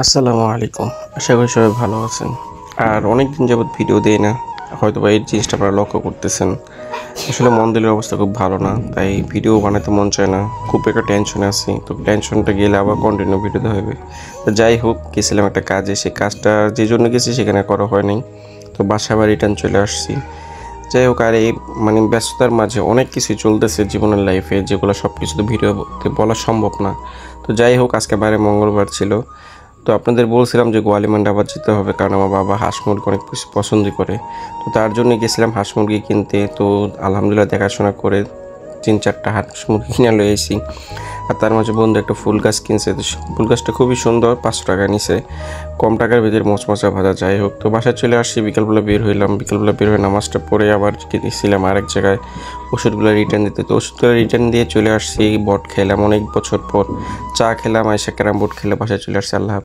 আসসালামু আলাইকুম। আশা করি সবাই ভালো আছেন। আর অনেকদিন যাবৎ ভিডিও দেই না। হয়তোবা এই জিনিসটা আপনারা লক্ষ্য করতেছেন। আসলে মন দিলের অবস্থা খুব ভালো না। তাই ভিডিও বানাতে মন চায় না। খুব একটা টেনশনে আছি। তো টেনশনটা গেলে আবার কন্টিনিউ ভিডিও দিতে হবে। তো যাই হোক, গেছিলাম একটা কাজে। সেই কাজটা যে জন্য গেছি সেখানে করা হয় নাই। তো বাসায় আবার রিটার্ন চলে আসছি। যাই হোক, আর এই ব্যস্ততার মাঝে অনেক কিছুই চলতেছে জীবনের লাইফে, যেগুলো সব কিছু তো ভিডিওতে বলা সম্ভব না। তো যাই হোক, আজকে বাইরে মঙ্গলবার ছিল। তো আপনাদের বলছিলাম যে গোয়ালিমান্ডি আবার যেতে হবে, কারণ আমার বাবা হাঁস মুরগি অনেক পছন্দ করে। তো তার জন্য গেছিলাম হাঁস মুরগি কিনতে। তো আলহামদুলিল্লাহ দেখাশোনা করে ৩-৪টা হাঁস মুরগি কিনে লয়ে এসেছি। আর তার মাঝে বন্ধু একটা ফুল গাছ কিনছে। তো ফুল গাছটা খুবই সুন্দর, 500 টাকা নিছে, কম টাকার ভিতরে মচমচা ভাজা। যাই হোক, তো বাসায় চলে আসছি। বিকালবেলা বের হইলাম। বিকালবেলা বের হয়ে নামাজটা পড়ে আবার গেছিলাম আরেক জায়গায় ওষুধগুলো রিটার্ন দিতে। তো ওষুধগুলো রিটার্ন দিয়ে চলে আসছি। বট খেলাম অনেক বছর পর, চা খেলাম, আইসা ক্যারাম বোর্ড খেলে বাসায় চলে আসছি। আল্লাহ।